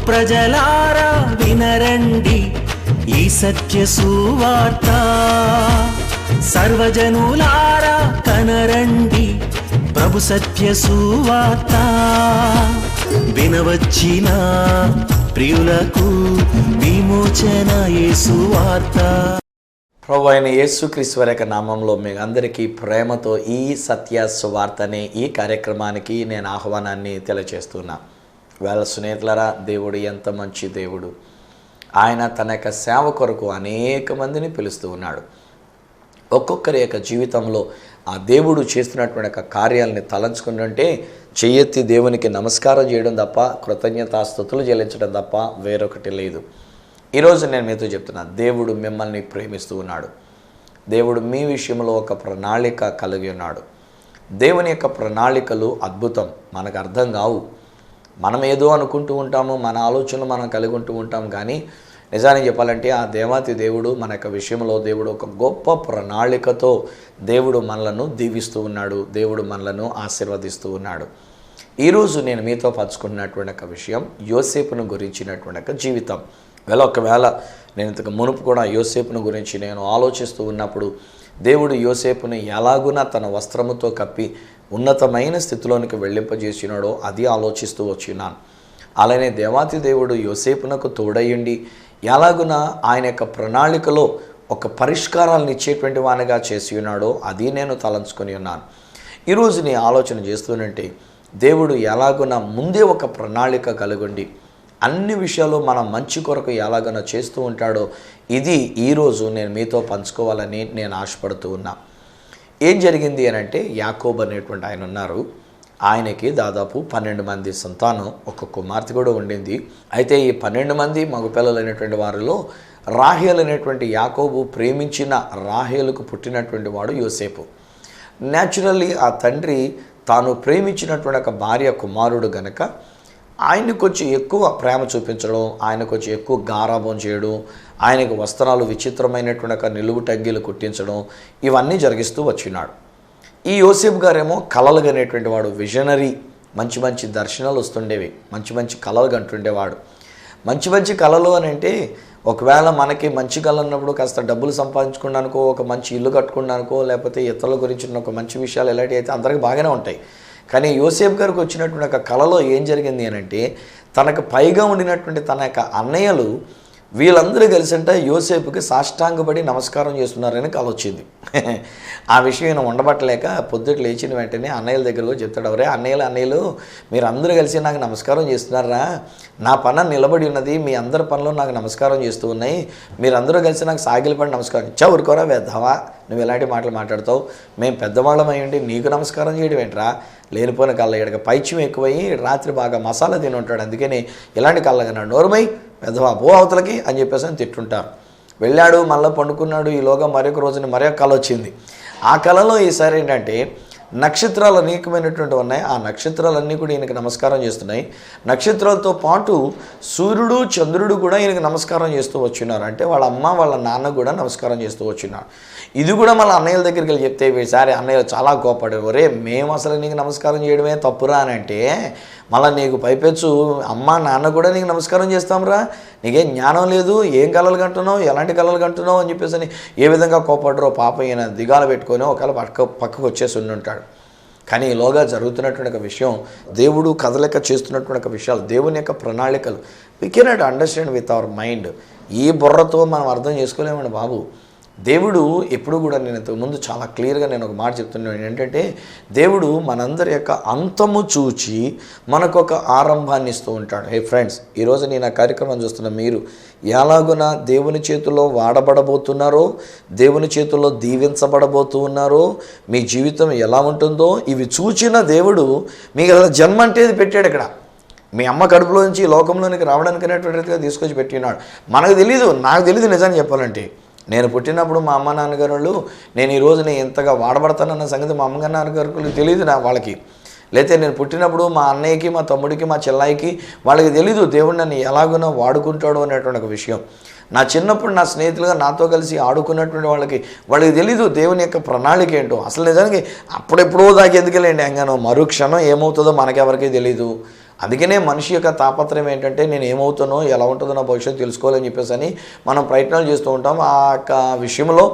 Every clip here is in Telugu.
ప్రజలారా వినరండి ఈ సత్య సువార్త, సర్వజనులారా కనరండి ప్రభు సత్య సువార్త. వినవచ్చిన ప్రియులకు విమోచన యేసు వార్త. ప్రభు అయిన యేసుక్రీస్తు వారి యొక్క నామంలో మీ అందరికీ ప్రేమతో ఈ సత్య సువార్త అనే ఈ కార్యక్రమానికి నేను ఆహ్వానాన్ని తెలియజేస్తున్నా. వేళ స్నేహితులారా, దేవుడు ఎంత మంచి దేవుడు. ఆయన తన యొక్క సేవ కొరకు అనేక మందిని పిలుస్తూ ఉన్నాడు. ఒక్కొక్కరి యొక్క జీవితంలో ఆ దేవుడు చేస్తున్నటువంటి యొక్క కార్యాలని తలంచుకుంటుంటే చెయ్యెత్తి దేవునికి నమస్కారం చేయడం తప్ప, కృతజ్ఞతాస్తుతులు చెల్లించడం తప్ప వేరొకటి లేదు. ఈరోజు నేను మీతో చెప్తున్నా, దేవుడు మిమ్మల్ని ప్రేమిస్తూ ఉన్నాడు. దేవుడు మీ విషయంలో ఒక ప్రణాళిక కలిగి ఉన్నాడు. దేవుని యొక్క ప్రణాళికలు అద్భుతం, మనకు అర్థం కావు. మనం ఏదో అనుకుంటూ ఉంటాము, మన ఆలోచనలు మనం కలిగి ఉంటూ ఉంటాం. కానీ నిజానికి చెప్పాలంటే ఆ దేవాతి దేవుడు మన యొక్క విషయంలో దేవుడు ఒక గొప్ప ప్రణాళికతో దేవుడు మనలను దీవిస్తూ ఉన్నాడు. దేవుడు మనలను ఆశీర్వదిస్తూ ఉన్నాడు. ఈరోజు నేను మీతో పంచుకున్నటువంటి ఒక విషయం యోసేపును గురించినటువంటి ఒక జీవితం. ఒకవేళ నేను ఇంతకు మునుపు కూడా యోసేపును గురించి నేను ఆలోచిస్తూ ఉన్నప్పుడు దేవుడు యోసేపుని ఎలాగునా తన వస్త్రముతో కప్పి ఉన్నతమైన స్థితిలోనికి వెళ్ళింపజేసినాడో అది ఆలోచిస్తూ వచ్చినాను. అలానే దేవాతి దేవుడు యోసేపునకు తోడయ్యండి ఎలాగున ఆయన యొక్క ప్రణాళికలో ఒక పరిష్కారాలను ఇచ్చేటువంటి వానిగా చేసి ఉన్నాడో అది నేను తలంచుకొని ఉన్నాను. ఈరోజు నీ ఆలోచన చేస్తూనంటే దేవుడు ఎలాగున ముందే ఒక ప్రణాళిక కలుగుండి అన్ని విషయాలు మన మంచి కొరకు ఎలాగన చేస్తూ ఉంటాడో ఇది ఈరోజు నేను మీతో పంచుకోవాలని నేను ఆశపడుతూ ఉన్నా. ఏం జరిగింది అని అంటే, యాకోబు అనేటువంటి ఆయన ఉన్నారు. ఆయనకి దాదాపు 12 మంది సంతానం, ఒక కుమార్తె కూడా ఉండింది. అయితే ఈ 12 మంది మగపిల్లలు అనేటువంటి వారిలో రాహేలు అనేటువంటి యాకోబు ప్రేమించిన రాహేలుకు పుట్టినటువంటి వాడు యోసేపు. న్యాచురల్లీ ఆ తండ్రి తాను ప్రేమించినటువంటి ఒక భార్య కుమారుడు గనక ఆయన్ని కొంచెం ఎక్కువ ప్రేమ చూపించడం, ఆయన కొంచెం ఎక్కువ గారాబం చేయడం, ఆయనకు వస్త్రాలు విచిత్రమైనటువంటి ఒక నిలువు టంగీలు కుట్టించడం ఇవన్నీ జరిగిస్తూ వచ్చినాడు. ఈ యోసేపు గారేమో కలలు కనేటువంటి వాడు, విజనరీ. మంచి మంచి దర్శనాలు వస్తుండేవి, మంచి మంచి కలలు కంటుండేవాడు. మంచి మంచి కళలు అని అంటే ఒకవేళ మనకి మంచి కళ అన్నప్పుడు కాస్త డబ్బులు సంపాదించుకోవడానికో, ఒక మంచి ఇల్లు కట్టుకోవడానికో, లేకపోతే ఇతరుల గురించి ఒక మంచి విషయాలు ఎలాంటివి అయితే అందరికీ బాగానే ఉంటాయి. కానీ యోసేపు గారికి వచ్చినటువంటి ఒక కళలో ఏం జరిగింది అని అంటే, తనకు పైగా ఉండినటువంటి తన యొక్క అన్నయ్యలు వీళ్ళందరూ కలిసింట యోసేపుకి సాష్టాంగపడి నమస్కారం చేస్తున్నారని కళ వచ్చింది. ఆ విషయం ఉండబట్టలేక పొద్దుట లేచిన వెంటనే అన్నయ్యల దగ్గరకు చెప్తాడు, ఎవరే అన్నయ్యలు మీరు అందరూ కలిసి నాకు నమస్కారం చేస్తున్నారా? నా పని నిలబడి ఉన్నది, మీ అందరి పనులు నాకు నమస్కారం చేస్తూ ఉన్నాయి, మీరందరూ కలిసి నాకు సాగిలపడి నమస్కారం ఊరుకోరా వేద్దావా, నువ్వు ఎలాంటి మాటలు మాట్లాడతావు? మేము పెద్దవాళ్ళం అయ్యండి నీకు నమస్కారం చేయడం ఏంట్రా? లేనిపోయిన కళ్ళ ఎడక పైచ్యం ఎక్కువయ్యి రాత్రి బాగా మసాలా తిని ఉంటాడు, అందుకని ఇలాంటి కళ్ళగన్నాడు, నోరుమై పెద్దవా పో అవతలకి అని చెప్పేసి అని తిట్టుంటారు. వెళ్ళాడు, మళ్ళీ పండుకున్నాడు. ఈలోగా మరొక రోజున మరొక కళ వచ్చింది. ఆ కళలో ఈసారి ఏంటంటే నక్షత్రాలు అనేకమైనటువంటి ఉన్నాయి. ఆ నక్షత్రాలన్నీ కూడా ఈయనకి నమస్కారం చేస్తున్నాయి. నక్షత్రాలతో పాటు సూర్యుడు చంద్రుడు కూడా ఈయనకి నమస్కారం చేస్తూ వచ్చినారు. అంటే వాళ్ళ అమ్మ వాళ్ళ నాన్న కూడా నమస్కారం చేస్తూ వచ్చినారు. ఇది కూడా మళ్ళీ అన్నయ్యల దగ్గరికి వెళ్ళి చెప్తే ఈసారి అన్నయ్యలు చాలా కోపడారు, ఒరే మేము అసలు నీకు నమస్కారం చేయడమే తప్పురా అని అంటే మళ్ళీ నీకు పైపెచ్చు అమ్మ నాన్న కూడా నీకు నమస్కారం చేస్తాంరా, నీకేం జ్ఞానం లేదు, ఏం కళలు కంటున్నావు, ఎలాంటి కళలు కంటున్నావు అని చెప్పేసి ఏ విధంగా కోపడ్డరో పాప ఈయన దిగాలు పెట్టుకొని ఒకవేళ పక్కకు వచ్చేసి ఉండుంటాడు. కానీ ఈలోగా జరుగుతున్నటువంటి ఒక విషయం, దేవుడు కదలిక చేస్తున్నటువంటి ఒక విషయాలు, దేవుని యొక్క ప్రణాళికలు we cannot understand with our mind. ఈ బుర్రతో మనం అర్థం చేసుకోలేమండి బాబు. దేవుడు ఎప్పుడు కూడా, నేను ఇంతకుముందు చాలా క్లియర్గా నేను ఒక మాట చెప్తున్నాను ఏంటంటే, దేవుడు మనందరి యొక్క అంతము చూచి మనకొక ఆరంభాన్ని ఇస్తూ ఉంటాడు. హే ఫ్రెండ్స్, ఈరోజు నేను ఆ కార్యక్రమం చూస్తున్న మీరు ఎలాగున దేవుని చేతుల్లో వాడబడబోతున్నారో, దేవుని చేతుల్లో దీవించబడబోతూ ఉన్నారో, మీ జీవితం ఎలా ఉంటుందో ఇవి చూచిన దేవుడు మీకు అలా జన్మ అంటే పెట్టాడు. ఇక్కడ మీ అమ్మ కడుపులో నుంచి లోకంలోనికి రావడానికి అనేటువంటిగా తీసుకొచ్చి పెట్టినాడు. మనకు తెలీదు, నాకు తెలీదు నిజాన్ని చెప్పాలంటే. నేను పుట్టినప్పుడు మా అమ్మ నాన్నగారు నేను ఈరోజు నేను ఎంతగా వాడబడతానన్న సంగతి మా అమ్మగారు నాన్నగారికి తెలియదు వాళ్ళకి. లేకపోతే నేను పుట్టినప్పుడు మా అన్నయ్యకి, మా తమ్ముడికి, మా చెల్లాయికి వాళ్ళకి తెలీదు దేవుడు నన్ను ఎలాగునో వాడుకుంటాడు అనేటువంటి ఒక విషయం. నా చిన్నప్పుడు నా స్నేహితులుగా నాతో కలిసి ఆడుకున్నటువంటి వాళ్ళకి తెలీదు దేవుని యొక్క ప్రణాళిక ఏంటో. అసలు నిజానికి అప్పుడెప్పుడో దాకా ఎందుకెళ్ళండి, ఎంగానో మరుక్షణం ఏమవుతుందో మనకెవరికీ తెలీదు. అందుకనే మనిషి యొక్క తాపత్రయం ఏంటంటే నేను ఏమవుతానో, ఎలా ఉంటుందో నా భవిష్యత్తు తెలుసుకోవాలని చెప్పేసి అని మనం ప్రయత్నాలు చేస్తూ ఉంటాం. ఆ యొక్క విషయంలో,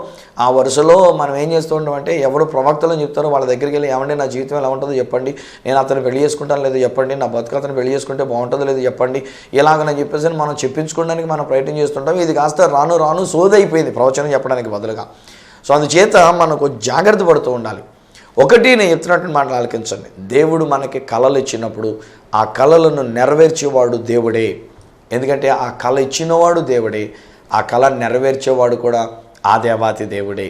ఆ వరుసలో మనం ఏం చేస్తూ ఉంటామంటే, ఎవరు ప్రవక్తలు చెప్తారో వాళ్ళ దగ్గరికి వెళ్ళి, ఏమంటే నా జీవితం ఎలా ఉంటుందో చెప్పండి, నేను అతను పెళ్లి చేసుకుంటాను లేదో చెప్పండి, నా బతుకు అతను పెళ్లి చేసుకుంటే బాగుంటుందో లేదో చెప్పండి, ఇలాగని చెప్పేసి మనం చెప్పించుకోవడానికి మనం ప్రయత్నం చేస్తుంటాం. ఇది కాస్త రాను రాను సోదైపోయింది ప్రవచనం చెప్పడానికి బదులుగా. సో అందుచేత మనకు జాగ్రత్త పడుతూ ఉండాలి. ఒకటి నేను చెప్తున్నట్టు మాటలు ఆలకించండి. దేవుడు మనకి కళలు ఇచ్చినప్పుడు ఆ కళలను నెరవేర్చేవాడు దేవుడే. ఎందుకంటే ఆ కళ ఇచ్చినవాడు దేవుడే, ఆ కళ నెరవేర్చేవాడు కూడా ఆ దేవాతి దేవుడే.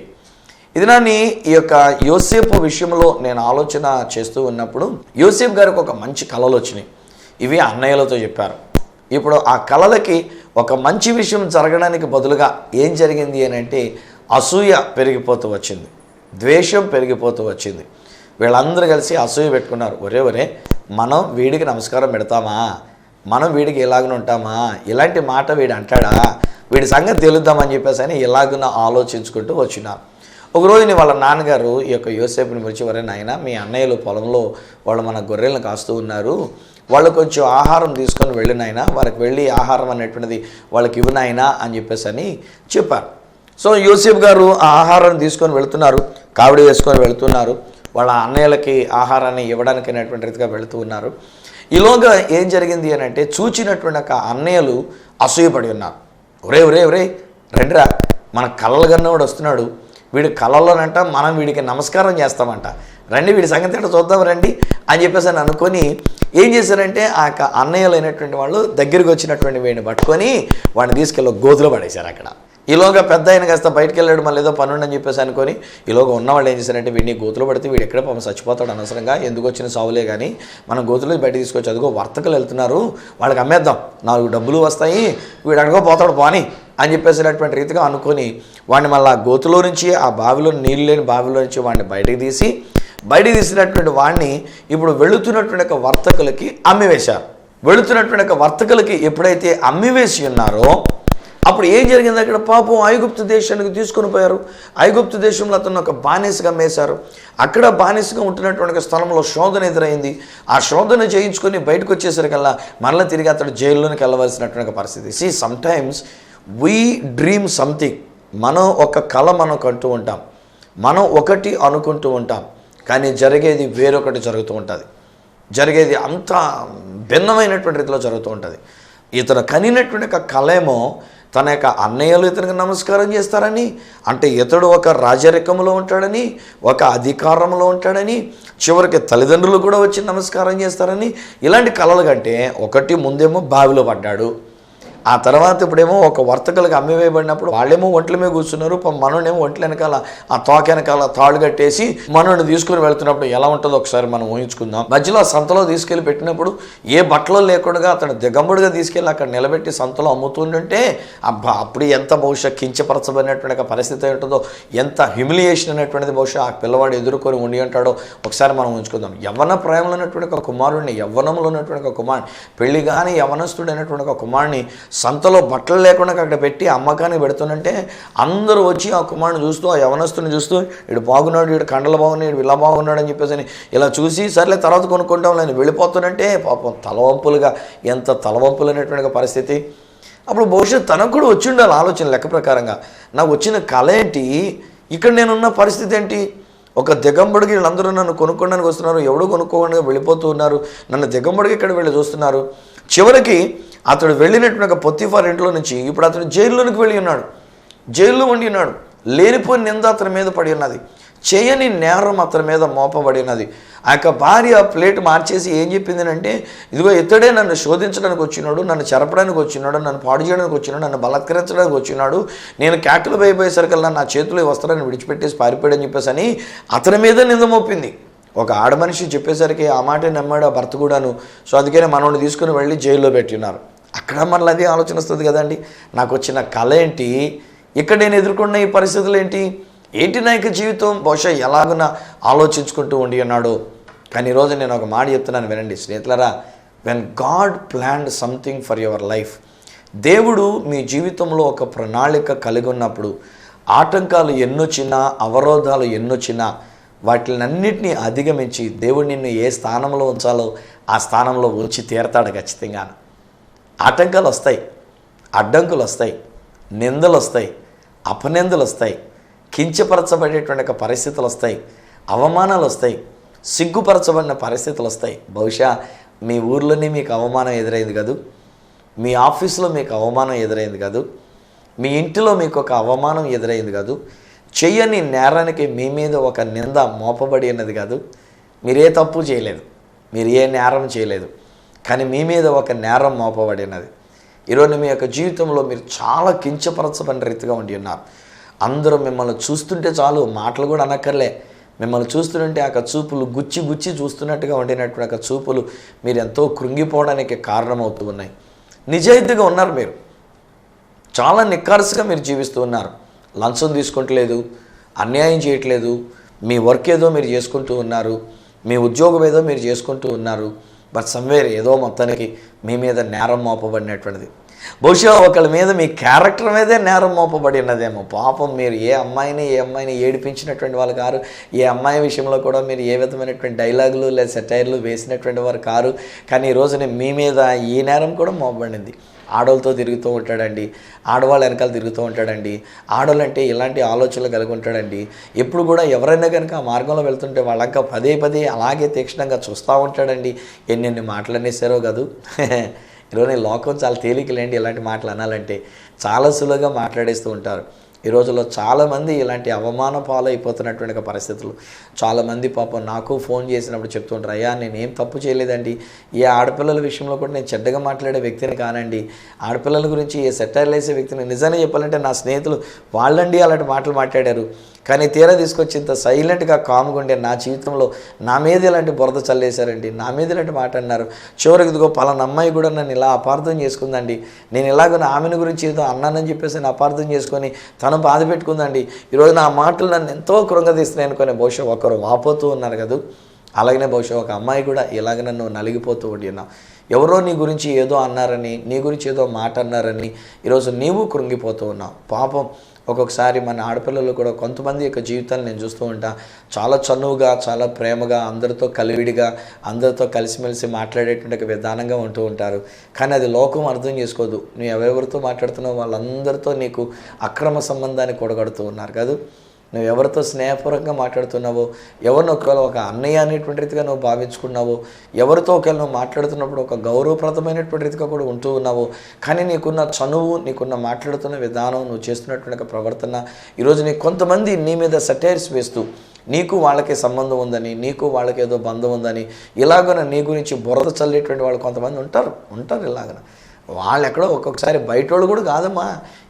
ఇది నాని ఈ యొక్క యోసేపు విషయంలో నేను ఆలోచన చేస్తూ ఉన్నప్పుడు, యోసేపు గారికి ఒక మంచి కళలు వచ్చినాయి. ఇవి అన్నయ్యలతో చెప్పారు. ఇప్పుడు ఆ కళలకి ఒక మంచి విషయం జరగడానికి బదులుగా ఏం జరిగింది అని అంటే, అసూయ పెరిగిపోతూ వచ్చింది, ద్వేషం పెరిగిపోతూ వచ్చింది. వీళ్ళందరూ కలిసి అసూయ పెట్టుకున్నారు. ఒరే మనం వీడికి నమస్కారం పెడతామా, మనం వీడికి ఇలాగనే ఉంటామా, ఇలాంటి మాట వీడు అంటాడా, వీడి సంగతి తెలుద్దామని చెప్పేసి అని ఇలాగున ఆలోచించుకుంటూ వచ్చినారు. ఒకరోజుని వాళ్ళ నాన్నగారు ఈ యొక్క యోసేపుని పిలిచి, వరే నాయన, మీ అన్నయ్యలు పొలంలో వాళ్ళు మన గొర్రెలను కాస్తూ ఉన్నారు, వాళ్ళు కొంచెం ఆహారం తీసుకొని వెళ్ళినాయన, వాళ్ళకి వెళ్ళి ఆహారం అనేటువంటిది వాళ్ళకి ఇవ్వనాయనా అని చెప్పేసి అని చెప్పారు. సో యోసేపు గారు ఆ ఆహారాన్ని తీసుకొని వెళుతున్నారు, కావిడి వేసుకొని వెళుతున్నారు, వాళ్ళ అన్నయ్యలకి ఆహారాన్ని ఇవ్వడానికి అనేటువంటి రీతిగా వెళుతూ ఉన్నారు. ఈలోగా ఏం జరిగింది అని అంటే, చూచినటువంటి ఒక అన్నయ్యలు అసూయపడి ఉన్నారు. ఒరే రండిరా, మన కళ్ళల గన్నవాడు వస్తున్నాడు, వీడి కళ్ళలోనంట మనం వీడికి నమస్కారం చేస్తామంట, రండి వీడి సంగతి ఏంటో చూద్దాం రండి అని చెప్పేసి అని అనుకొని ఏం చేశారంటే, ఆ అన్నయ్యలు అయినటువంటి వాళ్ళు దగ్గరికి వచ్చినటువంటి వీడిని పట్టుకొని వాడిని తీసుకెళ్ళి గోతులో పడేశారు. అక్కడ ఈలోగా పెద్ద ఆయన కాస్త బయటకు వెళ్ళాడు, మళ్ళీ ఏదో పని ఉండని చెప్పేసి అనుకొని ఈలోగా ఉన్నవాళ్ళు ఏం చేశారంటే, వీడిని గోతులో పడితే వీడు ఎక్కడ పాపం చచ్చిపోతాడు అనవసరంగా, ఎందుకు వచ్చిన సావులే కానీ మనం గోతులో బయట తీసుకొచ్చి, అదిగో వర్తకులు వెళ్తున్నారు వాళ్ళకి అమ్మేద్దాం, 4 డబ్బులు వస్తాయి, వీడు అడగపోతాడు పోని అని చెప్పేసినటువంటి రీతిగా అనుకొని వాడిని మళ్ళీ ఆ గోతులో నుంచి, ఆ బావిలో నీళ్ళు లేని బావిలో నుంచి వాడిని బయటకు తీసినటువంటి వాడిని ఇప్పుడు వెళుతున్నటువంటి ఒక వర్తకులకి అమ్మివేశారు. వెళుతున్నటువంటి ఒక వర్తకులకి ఎప్పుడైతే అమ్మివేసి ఉన్నారో అప్పుడు ఏం జరిగింది, అక్కడ పాపం ఐగుప్తు దేశానికి తీసుకుని పోయారు. ఐగుప్తు దేశంలో అతను ఒక బానిసగా అమ్మేశారు. అక్కడ బానిసగా ఉంటున్నటువంటి స్థలంలో శోధన ఎదురైంది. ఆ శోధన చేయించుకొని బయటకు వచ్చేసరికల్లా మరలా తిరిగి అతడు జైల్లోనికి వెళ్ళవలసినటువంటి పరిస్థితి. See sometimes we dream something. మనం ఒక కళ మనం కంటూ ఉంటాం, మనం ఒకటి అనుకుంటూ ఉంటాం, కానీ జరిగేది వేరొకటి జరుగుతూ ఉంటుంది. జరిగేది అంత భిన్నమైనటువంటి రీతిలో జరుగుతూ ఉంటుంది. ఇతను కనినటువంటి ఒక కళ ఏమో తన యొక్క అన్నయ్యలు ఇతనికి నమస్కారం చేస్తారని, అంటే ఇతడు ఒక రాజరికంలో ఉంటాడని, ఒక అధికారంలో ఉంటాడని, చివరికి తల్లిదండ్రులు కూడా వచ్చి నమస్కారం చేస్తారని, ఇలాంటి కళలు కంటే ఒకటి ముందేమో బావిలో పడ్డాడు, ఆ తర్వాత ఇప్పుడేమో ఒక వర్తకులకు అమ్మివేయబడినప్పుడు వాళ్ళేమో ఒంట్ల మీద కూర్చున్నారు, మనోనేమో ఒంట్ల వెనకాల ఆ తోక వెనకాల తాళ్ళు కట్టేసి మనోని తీసుకుని వెళ్తున్నప్పుడు ఎలా ఉంటుందో ఒకసారి మనం ఊహించుకుందాం. మధ్యలో సంతలో తీసుకెళ్ళి పెట్టినప్పుడు ఏ బట్టలు లేకుండా అతను దిగంబడిగా తీసుకెళ్ళి అక్కడ నిలబెట్టి సంతలో అమ్ముతుంటే అబ్బా, అప్పుడు ఎంత బహుశా కించపరచబడినటువంటి పరిస్థితి ఉంటుందో, ఎంత హ్యూమిలియేషన్ అనేటువంటిది బహుశా ఆ పిల్లవాడు ఎదుర్కొని ఉండి అంటాడో ఒకసారి మనం ఉంచుకుందాం. యవ్వన ప్రాయంలో ఉన్నటువంటి ఒక కుమారుడిని, యవ్వనంలో ఉన్నటువంటి ఒక కుమారుని, పెళ్లి కానీ యవ్వనస్తుడు అయినటువంటి ఒక కుమారుని సంతలో బట్టలు లేకుండా అక్కడ పెట్టి అమ్మకానికి పెడుతుందంటే అందరూ వచ్చి ఆ కుమారుని చూస్తూ, ఆ యవనస్తుని చూస్తూ, వీడు బాగున్నాడు, వీడు కండలు బాగున్నాడు, వీడు ఇలా బాగున్నాడు అని చెప్పేసి ఇలా చూసి సర్లే తర్వాత కొనుక్కుంటాం లేని వెళ్ళిపోతుందంటే పాపం తలవంపులుగా, ఎంత తలవంపులు అనేటువంటి పరిస్థితి. అప్పుడు భవిష్యత్తు తనకు కూడా వచ్చి ఉండాలి ఆలోచన లెక్క ప్రకారంగా. నాకు వచ్చిన కళ ఏంటి, ఇక్కడ నేనున్న పరిస్థితి ఏంటి, ఒక దిగంబడికి వీళ్ళందరూ నన్ను కొనుక్కోవడానికి వస్తున్నారు, ఎవడో కొనుక్కోవడానికి వెళ్ళిపోతూ ఉన్నారు, నన్ను దిగంబడికి ఇక్కడ వెళ్ళి చూస్తున్నారు. చివరికి అతడు వెళ్ళినటువంటి ఒక పొత్తిఫార్ ఇంట్లో నుంచి ఇప్పుడు అతడు జైల్లోనికి వెళ్ళి ఉన్నాడు, జైల్లో ఉండి ఉన్నాడు. లేనిపోయిన నింద అతని మీద పడి ఉన్నది, చేయని నేరం అతని మీద మోపబడి ఉన్నది. ఆ యొక్క భార్య ప్లేట్ మార్చేసి ఏం చెప్పింది అంటే, ఇదిగో ఇతడే నన్ను శోధించడానికి వచ్చినాడు, నన్ను చెరపడానికి వచ్చినాడు, నన్ను పాడు చేయడానికి వచ్చినాడు, నన్ను బలత్కరించడానికి వచ్చినాడు, నేను క్యాట్లు వేయిపోయేసరికల్లా నా చేతిలో ఈ వస్త్రాన్ని విడిచిపెట్టేసి పారిపోయాడని చెప్పేసి అని అతని మీద నింద మోపింది. ఒక ఆడమనిషి చెప్పేసరికి ఆ మాట నమ్మాడు ఆ భర్త కూడాను. సో అందుకనే మనోడిని తీసుకుని వెళ్ళి జైల్లో పెట్టినారు. అక్కడ మళ్ళీ అదే ఆలోచన వస్తుంది కదండి, నాకు వచ్చిన కళ ఏంటి, ఇక్కడ నేను ఎదుర్కొన్న ఈ పరిస్థితులు ఏంటి నా యొక్క జీవితం, బహుశా ఎలాగున ఆలోచించుకుంటూ ఉండి ఉన్నాడు. కానీ ఈరోజు నేను ఒక మాట చెప్తున్నాను వినండి స్నేహితులారా, when God planned something for your life, దేవుడు మీ జీవితంలో ఒక ప్రణాళిక కలిగి ఉన్నప్పుడు ఆటంకాలు ఎన్నొచ్చినా, అవరోధాలు ఎన్నొచ్చినా వాటినన్నిటినీ అధిగమించి దేవుడు నిన్ను ఏ స్థానంలో ఉంచాలో ఆ స్థానంలో ఉంచి తీరతాడు ఖచ్చితంగా. ఆటంకాలు వస్తాయి, అడ్డంకులు వస్తాయి, నిందలు వస్తాయి, అపనిందలు వస్తాయి, కించపరచబడేటువంటి ఒక పరిస్థితులు వస్తాయి, అవమానాలు వస్తాయి, సిగ్గుపరచబడిన పరిస్థితులు వస్తాయి. బహుశా మీ ఊర్లోనే మీకు అవమానం ఎదురైంది కాదు, మీ ఆఫీసులో మీకు అవమానం ఎదురైంది కాదు, మీ ఇంటిలో మీకు ఒక అవమానం ఎదురైంది కాదు, చెయ్యని నేరానికి మీ మీద ఒక నింద మోపబడి ఉన్నది కాదు. మీరే తప్పు చేయలేదు, మీరు ఏ నేరం చేయలేదు, కానీ మీ మీద ఒక నేరం మోపబడినది. ఈరోజు మీ యొక్క జీవితంలో మీరు చాలా కించపరచబడిన రీతిగా ఉండి ఉన్నారు. అందరూ మిమ్మల్ని చూస్తుంటే చాలు, మాటలు కూడా అనక్కర్లే, మిమ్మల్ని చూస్తుంటే ఆ చూపులు గుచ్చి గుచ్చి చూస్తున్నట్టుగా ఉండినటువంటి ఆ చూపులు మీరు ఎంతో కృంగిపోవడానికి కారణమవుతూ ఉన్నాయి. నిజాయితీగా ఉన్నారు, మీరు చాలా నిక్కార్సుగా మీరు జీవిస్తూ ఉన్నారు. లంచం తీసుకుంటలేదు, అన్యాయం చేయట్లేదు, మీ వర్క్ ఏదో మీరు చేసుకుంటూ ఉన్నారు, మీ ఉద్యోగం ఏదో మీరు చేసుకుంటూ ఉన్నారు. బట్ సమ్వేర్ ఏదో మొత్తానికి మీ మీద నేరం మోపబడినటువంటిది. బహుశా ఒకళ్ళ మీద మీ క్యారెక్టర్ మీదే నేరం మోపబడి ఉన్నదేమో. పాపం మీరు ఏ అమ్మాయిని ఏడిపించినటువంటి వాళ్ళు కారు, ఏ అమ్మాయి విషయంలో కూడా మీరు ఏ విధమైనటువంటి డైలాగులు లేదా సెటైర్లు వేసినటువంటి వారు కారు. కానీ ఈ రోజున మీ మీద ఈ నేరం కూడా మోపబడింది. ఆడవాళ్ళతో తిరుగుతూ ఉంటాడండి, ఆడవాళ్ళ వెనకాల తిరుగుతూ ఉంటాడండి, ఆడవాళ్ళంటే ఇలాంటి ఆలోచనలు కలిగి ఉంటాడండి. ఎప్పుడు కూడా ఎవరైనా కనుక ఆ మార్గంలో వెళ్తుంటే వాళ్ళంకా పదే పదే అలాగే తీక్షణంగా చూస్తూ ఉంటాడండి. ఎన్నెన్ని మాటలు అనేసారో కాదు. ఈరోజు లోకం చాలా తేలికలేండి, ఇలాంటి మాటలు అనాలంటే చాలా సులువుగా మాట్లాడేస్తూ ఉంటారు. ఈ రోజుల్లో చాలామంది ఇలాంటి అవమాన పాలైపోతున్నటువంటి పరిస్థితులు. చాలామంది పాపం నాకు ఫోన్ చేసినప్పుడు చెప్తుంటారు, అయ్యా నేనేం తప్పు చేయలేదండి, ఏ ఆడపిల్లల విషయంలో కూడా నేను చెడ్డగా మాట్లాడే వ్యక్తిని కానండి, ఆడపిల్లల గురించి ఏ సెటైర్లు వేసే వ్యక్తిని. నిజంగా చెప్పాలంటే నా స్నేహితులు వాళ్ళండి అలాంటి మాటలు మాట్లాడారు. కానీ తీరా తీసుకొచ్చి ఇంత సైలెంట్గా కామ్గా ఉండే నా జీవితంలో నా మీద ఇలాంటి బురద చల్లేశారండి, నా మీద ఇలాంటి మాట అన్నారు. చివరికి ఇదిగో పలానా అమ్మాయి కూడా నన్ను ఇలా అపార్థం చేసుకుందండి, నేను ఇలాగ ఆమెను గురించి ఏదో అన్నానని చెప్పేసి నేను అపార్థం చేసుకొని తను బాధ పెట్టుకుందండి. ఈరోజు నా మాటలు నన్ను ఎంతో కృంగదీస్తున్నాయి అనుకునే బహుశా ఒకరు వాపోతూ ఉన్నారు కదా. అలాగనే బహుశా ఒక అమ్మాయి కూడా ఇలాగ నన్ను నలిగిపోతూ ఉన్నావు. ఎవరో నీ గురించి ఏదో అన్నారని, నీ గురించి ఏదో మాట అన్నారని ఈరోజు నీవు కృంగిపోతూ ఉన్నావు. పాపం ఒక్కొక్కసారి మన ఆడపిల్లలు కూడా కొంతమంది యొక్క జీవితాలు నేను చూస్తూ ఉంటా, చాలా చనువుగా, చాలా ప్రేమగా, అందరితో కలివిడిగా, అందరితో కలిసిమెలిసి మాట్లాడేటువంటి విధానంగా ఉంటూ ఉంటారు. కానీ అది లోకం అర్థం చేసుకోదు. నువ్వు ఎవరెవరితో మాట్లాడుతున్నావు వాళ్ళందరితో నీకు అక్రమ సంబంధాన్ని కూడగడుతూ ఉన్నారు కదా. నువ్వు ఎవరితో స్నేహపూర్వకంగా మాట్లాడుతున్నావో, ఎవరిని ఒకవేళ ఒక అన్నయ్య అనేటువంటి రీతిగా నువ్వు భావించుకున్నావో, ఎవరితో ఒకవేళ నువ్వు మాట్లాడుతున్నప్పుడు ఒక గౌరవప్రదమైనటువంటి రీతిగా కూడా ఉంటూ ఉన్నావో, కానీ నీకున్న చనువు, నీకున్న మాట్లాడుతున్న విధానం, నువ్వు చేస్తున్నటువంటి ప్రవర్తన ఈరోజు నీకు కొంతమంది నీ మీద సెటైర్స్ వేస్తూ నీకు వాళ్ళకి సంబంధం ఉందని, నీకు వాళ్ళకి ఏదో బంధం ఉందని ఇలాగన నీ గురించి బురద చల్లేటువంటి వాళ్ళు కొంతమంది ఉంటారు ఇలాగన. వాళ్ళు ఎక్కడో ఒక్కొక్కసారి బయట వాళ్ళు కూడా కాదమ్మా,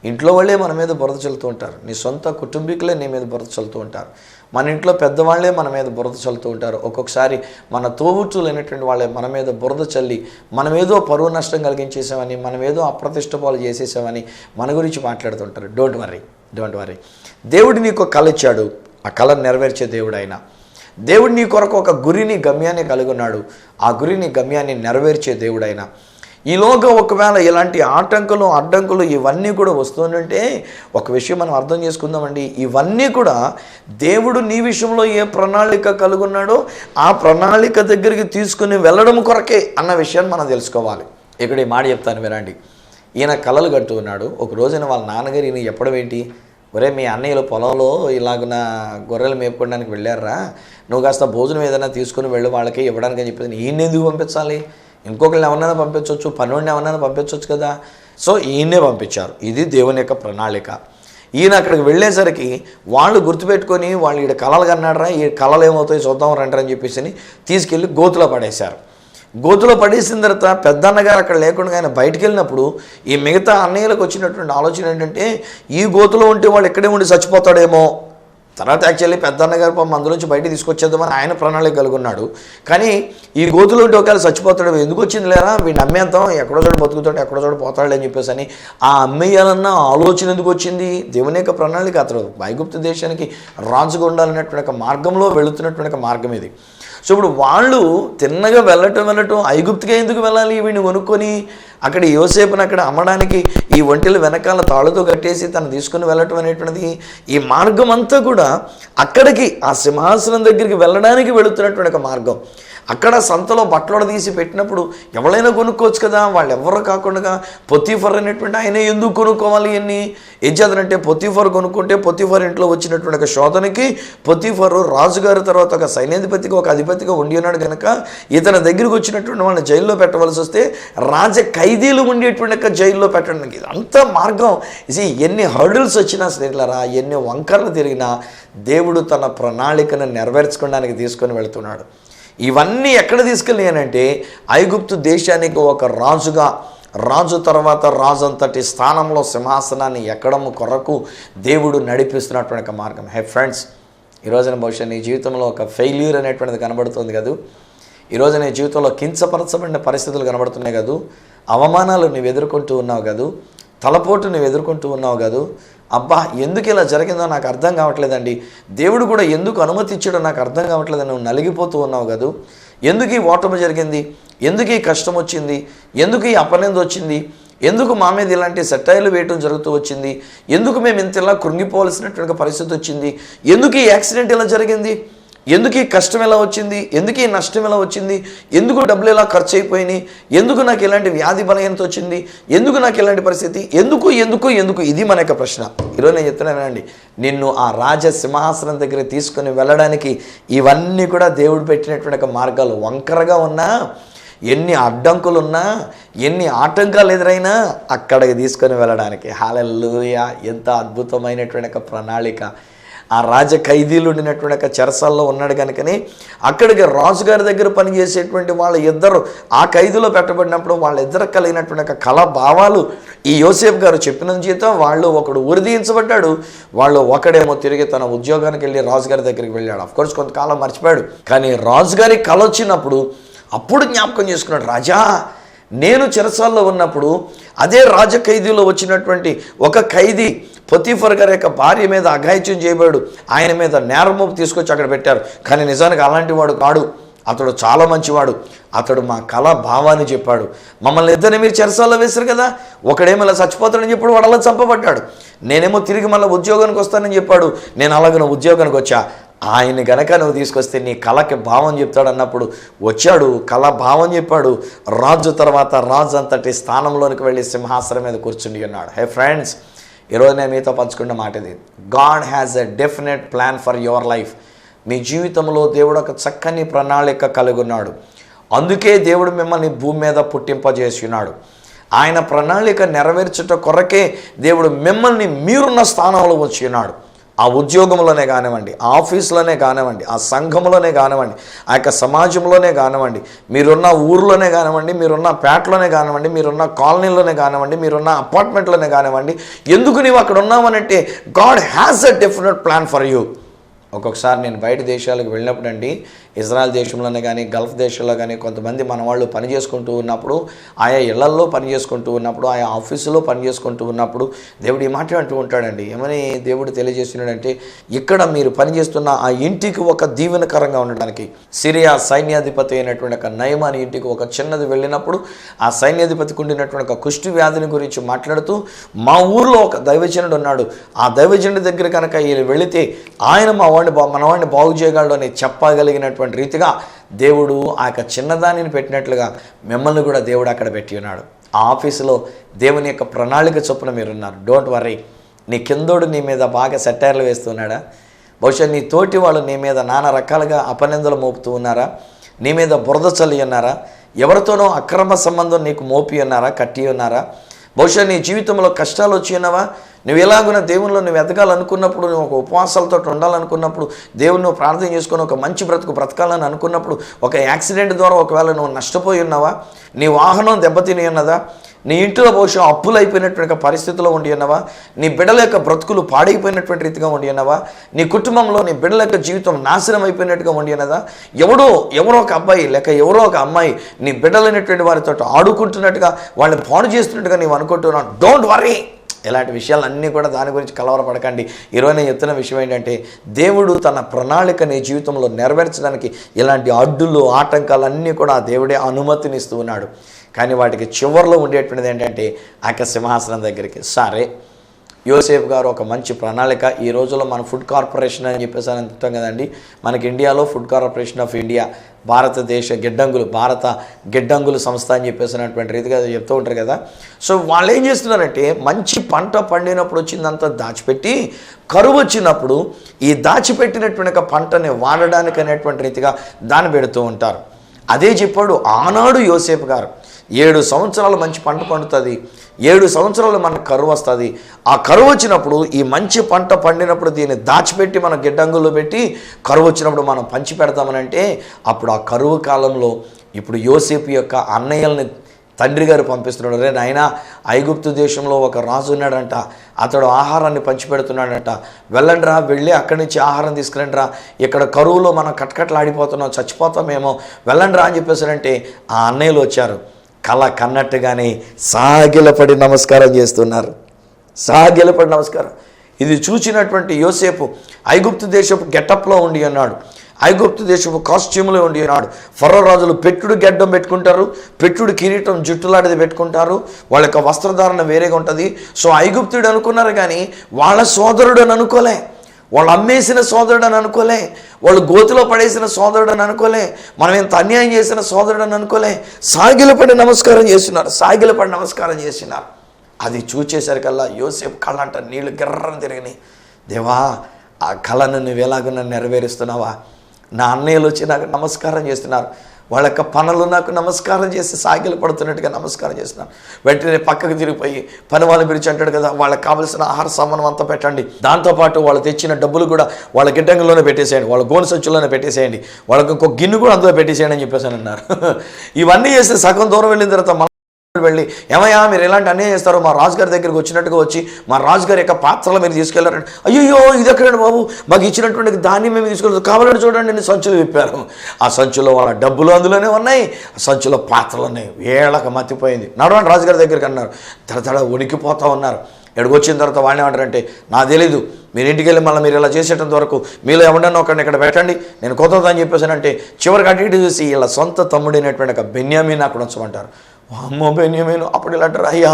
ఇంట్లో వాళ్ళే మన మీద బురద చల్లుతూ ఉంటారు. నీ సొంత కుటుంబీకులే నీ మీద బురద చల్లుతూ ఉంటారు. మన ఇంట్లో పెద్దవాళ్ళే మన మీద బురద చల్లుతూ ఉంటారు. ఒక్కొక్కసారి మన తోబుట్టులు అయినటువంటి వాళ్ళే మన మీద బురద చల్లి మనమేదో పరువు నష్టం కలిగించేసామని, మనమేదో అప్రతిష్ట పాలు చేసేసామని మన గురించి మాట్లాడుతుంటారు. Don't worry. దేవుడు నీకు కళ ఇచ్చాడు, ఆ కళను నెరవేర్చే దేవుడు ఆయన. దేవుడు నీ కొరకు ఒక గురిని, గమ్యాన్ని కలిగి ఉన్నాడు. ఆ గురిని, గమ్యాన్ని నెరవేర్చే దేవుడు ఆయన. ఈలోగా ఒకవేళ ఇలాంటి ఆటంకులు, అడ్డంకులు ఇవన్నీ కూడా వస్తుందంటే ఒక విషయం మనం అర్థం చేసుకుందామండి. ఇవన్నీ కూడా దేవుడు నీ విషయంలో ఏ ప్రణాళిక కలుగున్నాడో ఆ ప్రణాళిక దగ్గరికి తీసుకుని వెళ్ళడం కొరకే అన్న విషయాన్ని మనం తెలుసుకోవాలి. ఇక్కడ ఈ మాట చెప్తాను వినండి. ఈయన కలలు కంటూ ఉన్నాడు. ఒక రోజున వాళ్ళ నాన్నగారు ఈయన చెప్పడం ఏంటి, ఒరే మీ అన్నయ్యలు పొలంలో ఇలాగున గొర్రెలు మేపుకోవడానికి వెళ్ళారా, నువ్వు కాస్త భోజనం ఏదైనా తీసుకుని వెళ్ళు వాళ్ళకి ఇవ్వడానికి అని చెప్పేసి ఈయన ఎందుకు పంపించాలి, ఇంకొకరిని ఎవరినైనా పంపించవచ్చు, పనుడిని ఎవరినైనా పంపించవచ్చు కదా. సో ఈయన్నే పంపించారు. ఇది దేవుని యొక్క ప్రణాళిక. ఈయన అక్కడికి వెళ్ళేసరికి వాళ్ళు గుర్తుపెట్టుకొని వాళ్ళు ఈడ కళలు కన్నాడరా, ఈ కళలు ఏమవుతాయి చూద్దాం రండి అని చెప్పేసి తీసుకెళ్ళి గోతులో పడేశారు. గోతులో పడేసిన తర్వాత పెద్దన్నగారు అక్కడ లేకుండా ఆయన బయటికి వెళ్ళినప్పుడు ఈ మిగతా అన్నయ్యలకు వచ్చినటువంటి ఆలోచన ఏంటంటే ఈ గోతులో ఉంటే వాళ్ళు ఎక్కడే ఉండి చచ్చిపోతాడేమో. తర్వాత యాక్చువల్లీ పెద్దన్నగారు అందులోంచి బయట తీసుకొచ్చేద్దామని ఆయన ప్రణాళిక కలిగి ఉన్నాడు. కానీ ఈ గోతులో ఉంటే ఒకవేళ చచ్చిపోతాడు, ఎందుకు వచ్చింది లేరా వీడిని అమ్మేంతాం, ఎక్కడో చోట బతుకుతాడు, ఎక్కడో చోట పోతాడు అని చెప్పేసి అని ఆ అమ్మేయాలన్న ఆలోచన ఎందుకు వచ్చింది? దేవుని యొక్క ప్రణాళిక. అతను ఐగుప్తు దేశానికి రాజుగా ఉండాలనేటువంటి మార్గంలో వెళుతున్నటువంటి మార్గం ఇది. సో ఇప్పుడు వాళ్ళు తిన్నగా వెళ్ళటం ఐగుప్తుకే ఎందుకు వెళ్ళాలి, వీడిని కొనుక్కొని అక్కడ యోసేపుని అక్కడ అమ్మడానికి ఈ ఒంటెలు వెనకాల తాళ్ళతో కట్టేసి తను తీసుకుని వెళ్ళటం అనేటువంటిది ఈ మార్గం అంతా కూడా అక్కడికి ఆ సింహాసనం దగ్గరికి వెళ్ళడానికి వెళుతున్నటువంటి ఒక మార్గం. అక్కడ సంతలో బట్టలు తీసి పెట్టినప్పుడు ఎవరైనా కొనుక్కోవచ్చు కదా, వాళ్ళు ఎవరు కాకుండా పొతీఫర్ అనేటువంటి ఆయన ఎందుకు కొనుక్కోవాలి అని ఏం చేద్దారంటే పొతీఫర్ కొనుక్కుంటే పొతీఫర్ ఇంట్లో వచ్చినటువంటి ఒక శోధనకి పొతీఫరు రాజుగారి తర్వాత ఒక సైన్యాధిపతిగా ఒక అధిపతిగా ఉండి ఉన్నాడు కనుక ఇతని దగ్గరికి వచ్చినటువంటి వాళ్ళని జైల్లో పెట్టవలసి వస్తే రాజ ఖైదీలు ఉండేటువంటి ఒక జైల్లో పెట్టడానికి అంత మార్గం ఇది ఎన్ని హర్డిల్స్ వచ్చినా స్నేహితులారా, ఎన్ని వంకరలు తిరిగినా దేవుడు తన ప్రణాళికను నెరవేర్చుకోవడానికి తీసుకొని వెళుతున్నాడు. ఇవన్నీ ఎక్కడ తీసుకెళ్ళానంటే ఐగుప్తు దేశానికి ఒక రాజుగా, రాజు తర్వాత రాజు అంతటి స్థానంలో సింహాసనాన్ని ఎక్కడం కొరకు దేవుడు నడిపిస్తున్నటువంటి మార్గం. హే ఫ్రెండ్స్, ఈరోజున బహుశా నీ జీవితంలో ఒక ఫెయిల్యూర్ అనేటువంటిది కనబడుతుంది కదా, ఈరోజు నీ జీవితంలో కించపరచబడిన పరిస్థితులు కనబడుతున్నాయి కదా, అవమానాలు నువ్వు ఎదుర్కొంటూ ఉన్నావు కదా, తలపోటు నువ్వు ఎదుర్కొంటూ ఉన్నావు కదా, అబ్బా ఎందుకు ఇలా జరిగిందో నాకు అర్థం కావట్లేదండి, దేవుడు కూడా ఎందుకు అనుమతి ఇచ్చాడో నాకు అర్థం కావట్లేదని నువ్వు నలిగిపోతూ ఉన్నావు కదా, ఎందుకు ఈ ఓటమి జరిగింది, ఎందుకు ఈ కష్టం వచ్చింది, ఎందుకు ఈ అపనింద వచ్చింది, ఎందుకు మా మీద ఇలాంటి సెటైర్లు వేయటం జరుగుతూ వచ్చింది, ఎందుకు మేము ఇంత ఇలా కృంగిపోవలసినటువంటి పరిస్థితి వచ్చింది, ఎందుకు ఈ యాక్సిడెంట్ ఇలా జరిగింది, ఎందుకు ఈ కష్టం ఎలా వచ్చింది, ఎందుకు ఈ నష్టం ఎలా వచ్చింది, ఎందుకు డబ్బులు ఎలా ఖర్చు అయిపోయినాయి, ఎందుకు నాకు ఇలాంటి వ్యాధి బలహీనత వచ్చింది, ఎందుకు నాకు ఇలాంటి పరిస్థితి, ఎందుకు ఎందుకు ఎందుకు ఇది మన యొక్క ప్రశ్న. ఈరోజు నేను చెప్తున్నానండి, నిన్ను ఆ రాజ సింహాసనం దగ్గర తీసుకొని వెళ్ళడానికి ఇవన్నీ కూడా దేవుడు పెట్టినటువంటి ఒక మార్గాలు. వంకరగా ఉన్నా, ఎన్ని అడ్డంకులున్నా, ఎన్ని ఆటంకాలు ఎదురైనా అక్కడికి తీసుకొని వెళ్ళడానికి. హల్లెలూయా! ఎంత అద్భుతమైనటువంటి ఒక ప్రణాళిక. ఆ రాజ ఖైదీలు ఉండినటువంటి ఒక చెరసాల్లో ఉన్నాడు కనుకని అక్కడికి రాజుగారి దగ్గర పనిచేసేటువంటి వాళ్ళ ఇద్దరు ఆ ఖైదులో పెట్టబడినప్పుడు వాళ్ళిద్దరు కలిగినటువంటి ఒక కళ భావాలు ఈ యోసేపు గారు చెప్పిన జీతం వాళ్ళు ఒకడు ఉరిదీయించబడ్డాడు, వాళ్ళు ఒకడేమో తిరిగి తన ఉద్యోగానికి వెళ్ళి రాజుగారి దగ్గరికి వెళ్ళాడు. అఫ్కోర్స్ కొంతకాలం మర్చిపోయాడు, కానీ రాజుగారి కళ వచ్చినప్పుడు అప్పుడు జ్ఞాపకం చేసుకున్నాడు, రాజా నేను చెరసాల్లో ఉన్నప్పుడు అదే రాజ ఖైదీలో వచ్చినటువంటి ఒక ఖైదీ పొతీఫర్ గారి యొక్క భార్య మీద అఘాయిత్యం చేయబడు, ఆయన మీద నేరమోపు తీసుకొచ్చి అక్కడ పెట్టారు. కానీ నిజానికి అలాంటి వాడు కాడు, అతడు చాలా మంచివాడు. అతడు మా కళ భావాన్ని చెప్పాడు, మమ్మల్ని ఇద్దరిని మీరు చెరసాల్లో వేశారు కదా, ఒకడేమో ఇలా చచ్చిపోతాడని చెప్పాడు, వాడు అలా చంపబడ్డాడు, నేనేమో తిరిగి మళ్ళీ ఉద్యోగానికి వస్తానని చెప్పాడు, నేను అలాగే ఉద్యోగానికి వచ్చా, ఆయన గనక నువ్వు తీసుకొస్తే నీ కళకి భావం చెప్తాడు అన్నప్పుడు వచ్చాడు, కళ భావం చెప్పాడు, రాజు తర్వాత రాజు అంతటి స్థానంలోనికి వెళ్ళి సింహాసనం మీద కూర్చుని ఉన్నాడు. హే ఫ్రెండ్స్, ఈరోజు నేను మీతో పంచుకున్న మాట ఇది, God has a definite plan for your life. మీ జీవితంలో దేవుడు ఒక చక్కని ప్రణాళిక కలిగి ఉన్నాడు. అందుకే దేవుడు మిమ్మల్ని భూమి మీద పుట్టింపజేసి ఉన్నాడు. ఆయన ప్రణాళిక నెరవేర్చుట కొరకే దేవుడు మిమ్మల్ని మీరున్న స్థానంలో వచ్చి ఉన్నాడు. ఆ ఉద్యోగంలోనే కానివ్వండి, ఆ ఆఫీసులోనే కానివ్వండి, ఆ సంఘంలోనే కానివ్వండి, ఆ యొక్క సమాజంలోనే కానివ్వండి, మీరున్న ఊర్లోనే కానివ్వండి, మీరున్న పేటలోనే కానివ్వండి, మీరున్న కాలనీలోనే కానివ్వండి, మీరున్న అపార్ట్మెంట్లోనే కానివ్వండి, ఎందుకు నీవు అక్కడ ఉన్నావనంటే God has a definite plan for you. ఒక్కొక్కసారి నేను బయట దేశాలకు వెళ్ళినప్పుడు అండి, ఇజ్రాయెల్ దేశంలోనే కానీ గల్ఫ్ దేశాల్లో కానీ కొంతమంది మన వాళ్ళు పని చేసుకుంటూ ఉన్నప్పుడు, ఆయా ఇళ్లల్లో పని చేసుకుంటూ ఉన్నప్పుడు, ఆయా ఆఫీసులో పని చేసుకుంటూ ఉన్నప్పుడు దేవుడు ఈ మాట అంటూ ఉంటాడండి. ఏమని దేవుడు తెలియజేస్తున్నాడంటే, ఇక్కడ మీరు పనిచేస్తున్న ఆ ఇంటికి ఒక దీవెనకరంగా ఉండడానికి సిరియా సైన్యాధిపతి అయినటువంటి ఒక నయమాని ఇంటికి ఒక చిన్నది వెళ్ళినప్పుడు ఆ సైన్యాధిపతికి ఉండినటువంటి ఒక కుష్టి వ్యాధిని గురించి మాట్లాడుతూ, మా ఊర్లో ఒక దైవజనుడు ఉన్నాడు, ఆ దైవజనుడి దగ్గర కనుక వీళ్ళు వెళితే ఆయన మనవాడిని బాగు చేయగలడు అని చెప్పగలిగినటువంటి రీతిగా దేవుడు ఆ యొక్క చిన్నదానిని పెట్టినట్లుగా మిమ్మల్ని కూడా దేవుడు అక్కడ పెట్టి ఉన్నాడు. ఆ ఆఫీసులో దేవుని యొక్క ప్రణాళిక చొప్పున మీరున్నారు. Don't worry. నీ కిందోడు నీ మీద బాగా సెటైర్లు వేస్తున్నాడా? బహుశా నీ తోటి వాళ్ళు నీ మీద నానా రకాలుగా అపనిందలు మోపుతూ ఉన్నారా? నీ మీద బురద చల్లి ఉన్నారా? ఎవరితోనో అక్రమ సంబంధం నీకు మోపి ఉన్నారా, కట్టి ఉన్నారా? బహుశా నీ జీవితంలో కష్టాలు వచ్చి ఉన్నావా? నువ్వు ఎలాగున్న దేవునిలో నువ్వు ఎదగాలనుకున్నప్పుడు, నువ్వు ఒక ఉపవాసాలతో ఉండాలనుకున్నప్పుడు, దేవుని నువ్వు ప్రార్థన చేసుకొని ఒక మంచి బ్రతకాలని అనుకున్నప్పుడు ఒక యాక్సిడెంట్ ద్వారా ఒకవేళ నువ్వు నష్టపోయి ఉన్నావా? నీ వాహనం దెబ్బతిని ఉన్నదా? నీ ఇంట్లో బహుశా అప్పులు అయిపోయినటువంటి పరిస్థితిలో ఉండి ఉన్నావా? నీ బిడ్డల యొక్క బ్రతుకులు పాడైపోయినటువంటి రీతిగా ఉండి ఉన్నావా? నీ కుటుంబంలో నీ బిడ్డల యొక్క జీవితం నాశనం అయిపోయినట్టుగా ఉండి ఉన్నదా? ఎవరో ఒక అబ్బాయి లేక ఎవరో ఒక అమ్మాయి నీ బిడ్డలైనటువంటి వారితో ఆడుకుంటున్నట్టుగా, వాళ్ళని పాడు చేస్తున్నట్టుగా నీవు అనుకుంటున్నావు. Don't worry. ఇలాంటి విషయాలన్నీ కూడా దాని గురించి కలవరపడకండి. ఈరోజు నేను చెప్తున్న విషయం ఏంటంటే, దేవుడు తన ప్రణాళిక నీ జీవితంలో నెరవేర్చడానికి ఇలాంటి అడ్డులు ఆటంకాలన్నీ కూడా దేవుడే అనుమతినిస్తూ ఉన్నాడు. కానీ వాటికి చివరిలో ఉండేటువంటిది ఏంటంటే ఆ యొక్క సింహాసనం దగ్గరికి. సరే, యోసేపు గారు ఒక మంచి ప్రణాళిక. ఈ రోజుల్లో మన ఫుడ్ కార్పొరేషన్ అని చెప్పేసి అని అంటాం కదండి. మనకి ఇండియాలో ఫుడ్ కార్పొరేషన్ ఆఫ్ ఇండియా, భారతదేశ గిడ్డంగులు, భారత గిడ్డంగులు సంస్థ అని చెప్పేసినటువంటి రీతిగా చెప్తూ ఉంటారు కదా. సో వాళ్ళు ఏం చేస్తున్నారంటే మంచి పంట పండినప్పుడు వచ్చిందంతా దాచిపెట్టి కరువు వచ్చినప్పుడు ఈ దాచిపెట్టినటువంటి పంటని వాడడానికి అనేటువంటి రీతిగా దాన్ని పెడుతూ ఉంటారు. అదే చెప్పాడు ఆనాడు యోసేపు గారు. 7 సంవత్సరాలు మంచి పంట పండుతుంది, 7 సంవత్సరాలు మనకు కరువు వస్తుంది. ఆ కరువు వచ్చినప్పుడు ఈ మంచి పంట పండినప్పుడు దీన్ని దాచిపెట్టి మన గిడ్డంగుల్లో పెట్టి కరువు వచ్చినప్పుడు మనం పంచి పెడతామనంటే అప్పుడు ఆ కరువు కాలంలో ఇప్పుడు యోసేపు యొక్క అన్నయ్యల్ని తండ్రి గారు పంపిస్తున్నాడు. రే నాయనా, ఐగుప్తు దేశంలో ఒక రాజు ఉన్నాడంట, అతడు ఆహారాన్ని పంచిపెడుతున్నాడంట, వెళ్ళండి రా, వెళ్ళి అక్కడి నుంచి ఆహారం తీసుకురండి రా, ఇక్కడ కరువులో మనం కట్కట్లాడిపోతున్నాం, చచ్చిపోతామేమో, వెళ్ళండి రా అని చెప్పేసారంటే ఆ అన్నయ్యలు వచ్చారు. కళ కన్నట్టుగానే సాగిలపడి నమస్కారం చేస్తున్నారు. సాగిలపడి నమస్కారం. ఇది చూసినటువంటి యోసేపు ఐగుప్తు దేశపు గెటప్లో ఉండి అన్నాడు, ఐగుప్తు దేశపు కాస్ట్యూమ్లో ఉండి ఉన్నాడు. ఫరో రాజులు పెట్టుడు గెడ్డం పెట్టుకుంటారు, పెట్టుడు కిరీటం జుట్టులాంటిది పెట్టుకుంటారు, వాళ్ళ యొక్క వస్త్రధారణ వేరేగా ఉంటుంది. సో ఐగుప్తుడు అనుకున్నారు కానీ వాళ్ళ సోదరుడు అని అనుకోలే, వాళ్ళు అమ్మేసిన సోదరుడు అని అనుకోలే, వాళ్ళు గోతిలో పడేసిన సోదరుడు అని అనుకోలే, మనం ఎంత అన్యాయం చేసిన సోదరుడు అని అనుకోలే. సాగిలపడి నమస్కారం చేస్తున్నారు, సాగిలపడి నమస్కారం చేస్తున్నారు. అది చూచేసరికల్లా యోసేపు కళ్ళ అంట నీళ్లు గిర్రని తిరిగినాయి. దేవా, ఆ కళను నువ్వు ఎలాగో నన్ను నెరవేరుస్తున్నావా? నా అన్నయ్యలు వచ్చి నాకు నమస్కారం చేస్తున్నారు, వాళ్ళ యొక్క పనులు నాకు నమస్కారం చేసి సాగిలు పడుతున్నట్టుగా నమస్కారం చేస్తున్నారు. వెంటనే పక్కకు తిరిగిపోయి పని వాళ్ళని పిలిచి అంటాడు కదా, వాళ్ళకి కావాల్సిన ఆహార సామానం అంతా పెట్టండి, దాంతోపాటు వాళ్ళు తెచ్చిన డబ్బులు కూడా వాళ్ళ గిడ్డంగిలోనే పెట్టేసేయండి, వాళ్ళ గోను సంచుల్లోనే పెట్టేసేయండి, వాళ్ళకి ఇంకో గిన్నె కూడా అందులో పెట్టేసేయండి అని చెప్పేసి అన్నారు. ఇవన్నీ చేస్తే సగం దూరం వెళ్ళిన తర్వాత వెళ్ళి, ఏమయ్యా మీరు ఎలాంటి అన్యాయం చేస్తారో, మా రాజుగారి దగ్గరికి వచ్చినట్టుగా వచ్చి మా రాజుగారి యొక్క పాత్రలు మీరు తీసుకెళ్లారండి. అయ్యో ఇది ఎక్కడండి బాబు, మాకు ఇచ్చినటువంటి ధాన్యం మేము తీసుకెళ్తాం, కావాలని చూడండి నేను సంచులు విప్పారు. ఆ సంచులో వాళ్ళ డబ్బులు అందులోనే ఉన్నాయి, ఆ సంచులో పాత్రలు ఉన్నాయి. వేళకు మతిపోయింది. నడవండి రాజుగారి దగ్గరికి అన్నారు. తడ ఉనికిపోతూ ఉన్నారు. ఎక్కడికి వచ్చిన తర్వాత వాడిని ఏమంటారంటే, నాకు తెలీదు, మీరు ఇంటికి వెళ్ళి మళ్ళీ మీరు ఇలా చేసేటంత వరకు మీలో ఎవడన్నా ఒకరిని ఇక్కడ పెట్టండి, నేను కొత్తదని చెప్పేసానంటే చివరికి అటు ఇటు చూసి ఇలా సొంత తమ్ముడైనటువంటి ఒక బెన్యామీని అక్కడ ఉంచమంటారు. అమ్మో బెన్యామీను. అప్పుడు ఇలా అంటారు, అయ్యా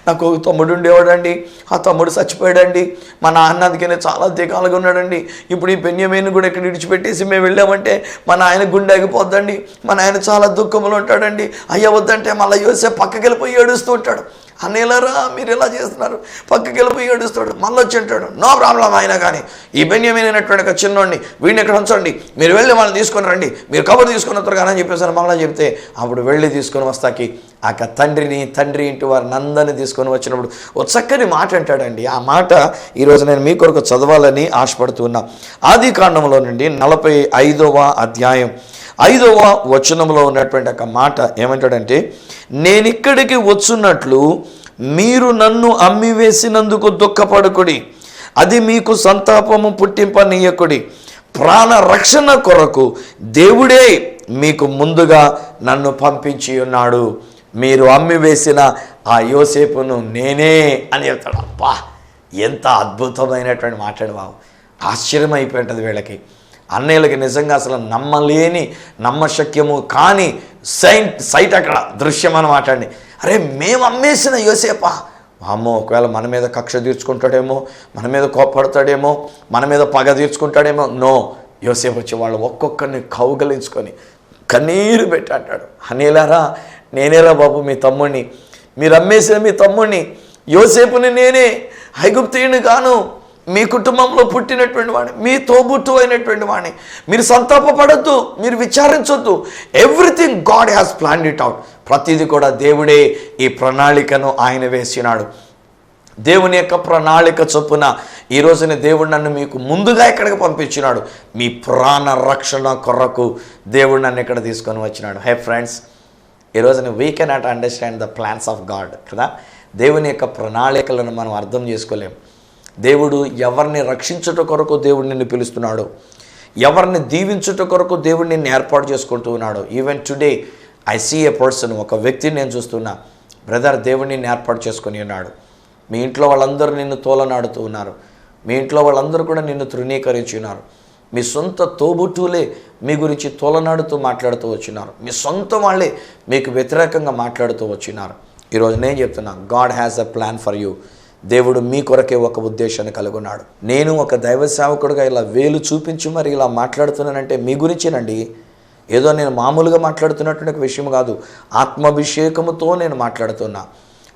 నాకు తమ్ముడు ఉండేవాడండి, ఆ తమ్ముడు చచ్చిపోయాడండి, మా నాన్న అందుకనే చాలా దిగాలుగా ఉన్నాడండి, ఇప్పుడు ఈ బెన్యామీను కూడా ఇక్కడ విడిచిపెట్టేసి మేము వెళ్ళామంటే మా నాయన గుండె ఆగిపోద్దండి, మా నాయన చాలా దుఃఖంలో ఉంటాడండి, అయ్యా వద్దంటే మళ్ళీ యోసేపు పక్కకి వెళ్ళిపోయి ఏడుస్తూ ఉంటాడు. అనేలారా మీరు ఎలా చేస్తున్నారు, పక్కకి వెళ్ళిపోయి ఏడుస్తాడు. మళ్ళీ వచ్చి అంటాడు, నో ప్రాబ్లం అయినా కానీ ఈ బెన్యామీన్ అయినటువంటి ఒక చిన్నోడిని వీడిని ఎక్కడ ఉంచండి, మీరు వెళ్ళి వాళ్ళని తీసుకొని రండి, మీరు కబురు తీసుకొని వస్తారు కానీ అని చెప్పేసారు. మళ్ళీ చెప్తే అప్పుడు వెళ్ళి తీసుకొని వస్తాకి ఆ తండ్రి ఇంటి వారిని అందరినీ తీసుకొని వచ్చినప్పుడు ఒక చక్కని మాట అంటాడండి. ఆ మాట ఈరోజు నేను మీ కొరకు చదవాలని ఆశపడుతున్నా. ఆది కాండంలో నుండి 45వ అధ్యాయం 5వ వచనంలో ఉన్నటువంటి ఒక మాట ఏమంటాడంటే, నేనిక్కడికి వచ్చున్నట్లు మీరు నన్ను అమ్మివేసినందుకు దుఃఖపడకుడి, అది మీకు సంతాపము పుట్టింపనీయకుడి, ప్రాణ రక్షణ కొరకు దేవుడే మీకు ముందుగా నన్ను పంపించి ఉన్నాడు, మీరు అమ్మివేసిన ఆ యోసేపును నేనే అని చెప్తాడు. అబ్బా, ఎంత అద్భుతమైనటువంటి మాట్లాడు బాబు. ఆశ్చర్యం అయిపోయింటుంది వీళ్ళకి, అన్నయ్యలకి నిజంగా అసలు నమ్మలేని నమ్మశక్యము కానీ సైట్ అక్కడ దృశ్యం అని మాట్లాడి, అరే మేము అమ్మేసిన యోసేపా, అమ్మో ఒకవేళ మన మీద కక్ష తీర్చుకుంటాడేమో, మన మీద కోప్పడతాడేమో, మన మీద పగ తీర్చుకుంటాడేమో. నో, యోసేపు వచ్చి వాళ్ళు ఒక్కొక్కరిని కౌగలించుకొని కన్నీరు పెట్టి అంటాడు, అనేలారా నేనేరా బాబు మీ తమ్ముడిని, మీరు అమ్మేసిన మీ తమ్ముడిని యోసేపుని నేనే, ఐగుప్తీయుని గాను, మీ కుటుంబంలో పుట్టినటువంటి వాడిని, మీ తోబుట్టు అయినటువంటి వాడిని. మీరు సంతాపపడద్దు, మీరు విచారించొద్దు. Everything God has planned it out. ప్రతిదీ కూడా దేవుడే ఈ ప్రణాళికను ఆయన వేసినాడు. దేవుని యొక్క ప్రణాళిక చొప్పున ఈ రోజున దేవుడు నన్ను మీకు ముందుగా ఇక్కడికి పంపించినాడు. మీ ప్రాణ రక్షణ కొరకు దేవుడు నన్ను ఇక్కడ తీసుకొని వచ్చినాడు. హే ఫ్రెండ్స్, ఈ రోజున we cannot understand the plans of God కదా. దేవుని యొక్క ప్రణాళికలను మనం అర్థం చేసుకోలేం. దేవుడు ఎవరిని రక్షించుట కొరకు దేవుడు నిన్ను పిలుస్తున్నాడు, ఎవరిని దీవించుట కొరకు దేవుడు నిన్ను ఏర్పాటు చేసుకుంటూ ఉన్నాడు. Even today I see a person, ఒక వ్యక్తిని నేను చూస్తున్నా, బ్రదర్ దేవుడు నిన్ను ఏర్పాటు చేసుకొని ఉన్నాడు. మీ ఇంట్లో వాళ్ళందరూ నిన్ను తోలనాడుతూ ఉన్నారు, మీ ఇంట్లో వాళ్ళందరూ కూడా నిన్ను తృణీకరించి ఉన్నారు, మీ సొంత తోబుట్టులే మీ గురించి తోలనాడుతూ మాట్లాడుతూ వచ్చినారు, మీ సొంత వాళ్ళే మీకు వ్యతిరేకంగా మాట్లాడుతూ వచ్చినారు. ఈరోజు నేను చెప్తున్నా, God has a plan for you. దేవుడు మీ కొరకే ఒక ఉద్దేశాన్ని కలుగున్నాడు. నేను ఒక దైవ సేవకుడుగా ఇలా వేలు చూపించి మరి ఇలా మాట్లాడుతున్నానంటే మీ గురించేనండి. ఏదో నేను మామూలుగా మాట్లాడుతున్నటువంటి విషయం కాదు. ఆత్మాభిషేకముతో నేను మాట్లాడుతున్నా,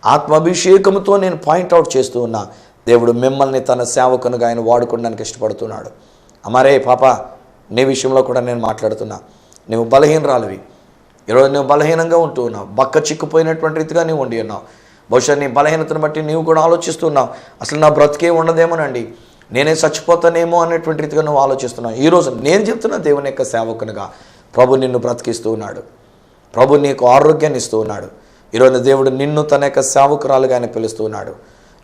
ఆత్మాభిషేకముతో నేను పాయింట్అవుట్ చేస్తూ ఉన్నా. దేవుడు మిమ్మల్ని తన సేవకునిగా ఆయన వాడుకోవడానికి ఇష్టపడుతున్నాడు. అమరే పాప, నీ విషయంలో కూడా నేను మాట్లాడుతున్నా. నువ్వు బలహీనరాలివి. ఈరోజు నువ్వు బలహీనంగా ఉంటూ ఉన్నావు, బక్క చిక్కుపోయినటువంటి రీతిగా నీవు ఉండి ఉన్నావు. బహుశా నీ బలహీనతను బట్టి నీవు కూడా ఆలోచిస్తున్నావు, అసలు నా బ్రతికే ఉండదేమోనండి, నేనే చచ్చిపోతానేమో అనేటువంటి రీతిగా నువ్వు ఆలోచిస్తున్నావు. ఈరోజు నేను చెప్తున్నా, దేవుని యొక్క సేవకునిగా ప్రభు నిన్ను బ్రతికిస్తూ ఉన్నాడు. ప్రభు నీకు ఆరోగ్యాన్ని ఇస్తూ ఉన్నాడు. ఈరోజు దేవుడు నిన్ను తన యొక్క సేవకురాలుగా ఆయన పిలుస్తూ ఉన్నాడు.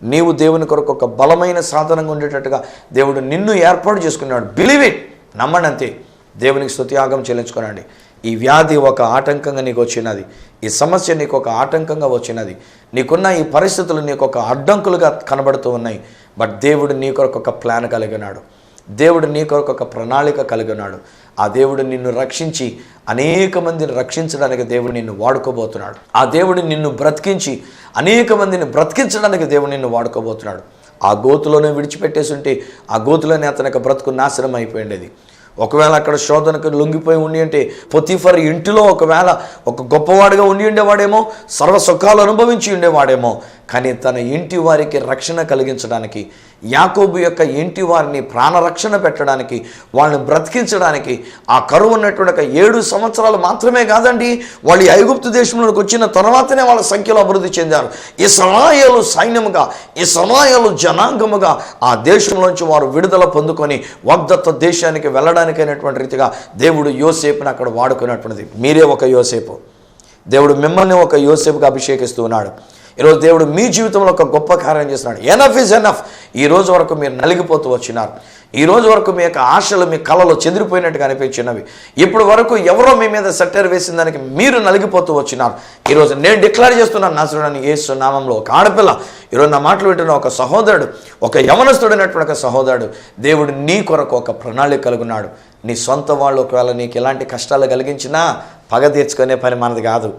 నీవు దేవుని కొరకు ఒక బలమైన సాధనంగా ఉండేటట్టుగా దేవుడు నిన్ను ఏర్పాటు చేసుకున్నాడు. బిలీవ్ ఇట్, నమ్మండి అంతే. దేవునికి స్తుతియాగం చెల్లించుకోనండి. ఈ వ్యాధి ఒక ఆటంకంగా నీకు వచ్చినది, ఈ సమస్య నీకు ఒక ఆటంకంగా వచ్చినది, నీకున్న ఈ పరిస్థితులు నీకు ఒక అడ్డంకులుగా కనబడుతూ ఉన్నాయి. బట్ దేవుడు నీ కొరకు ఒక ప్లాన్ కలిగినాడు. దేవుడు నీ కొరకు ఒక ప్రణాళిక కలిగి ఉన్నాడు. ఆ దేవుడు నిన్ను రక్షించి అనేక మందిని రక్షించడానికి దేవుడు నిన్ను వాడుకోబోతున్నాడు. ఆ దేవుడు నిన్ను బ్రతికించి అనేక మందిని బ్రతికించడానికి దేవుడు నిన్ను వాడుకోబోతున్నాడు. ఆ గోతులోనే విడిచిపెట్టేసి ఉంటే ఆ గోతులోనే అతని యొక్క బ్రతుకు నాశనం అయిపోయిండేది. ఒకవేళ అక్కడ శోధనకు లొంగిపోయి ఉండి అంటే పొతిఫర్ ఇంటిలో ఒకవేళ ఒక గొప్పవాడిగా ఉండి ఉండేవాడేమో, సర్వ సుఖాలు అనుభవించి ఉండేవాడేమో. కానీ తన ఇంటి వారికి రక్షణ కలిగించడానికి, యాకోబు యొక్క ఇంటి వారిని ప్రాణరక్షణ పెట్టడానికి, వాళ్ళని బ్రతికించడానికి ఆ కరువు ఉన్నటువంటి ఒక 7 సంవత్సరాలు మాత్రమే కాదండి, వాళ్ళు ఐగుప్తు దేశంలోకి వచ్చిన తర్వాతనే వాళ్ళ సంఖ్యలో అభివృద్ధి చెందారు. ఇశ్రాయేలు సైన్యముగా, ఇశ్రాయేలు జనాంగముగా ఆ దేశంలోంచి వారు విడుదల పొందుకొని వాగ్దత్త దేశానికి వెళ్ళడానికైనటువంటి రీతిగా దేవుడు యోసేపుని అక్కడ వాడుకున్నటువంటిది. మీరే ఒక యోసేపు. దేవుడు మిమ్మల్ని ఒక యోసేపుగా అభిషేకిస్తూ ఉన్నాడు. ఈరోజు దేవుడు మీ జీవితంలో ఒక గొప్ప కార్యం చేస్తున్నాడు. Enough is enough. ఈ రోజు వరకు మీరు నలిగిపోతూ వచ్చినారు. ఈ రోజు వరకు మీ యొక్క ఆశలు, మీ కళలు చెదిరిపోయినట్టుగా అనిపించినవి. ఇప్పుడు వరకు ఎవరో మీ మీద సెట్టేర్ వేసిన దానికి మీరు నలిగిపోతూ వచ్చినారు. ఈరోజు నేను డిక్లేర్ చేస్తున్నాను, నజరేయుడైన యేసు నామంలో ఒక ఆడపిల్ల, ఈరోజు నా మాటలు వింటున్న ఒక సహోదరుడు, ఒక యవనస్తుడైనటువంటి ఒక సహోదరుడు, దేవుడు నీ కొరకు ఒక ప్రణాళిక కలుగున్నాడు. నీ సొంత వాళ్ళు ఒకవేళ నీకు ఎలాంటి కష్టాలు కలిగించినా పగ తీర్చుకునే పని మనది కాదు.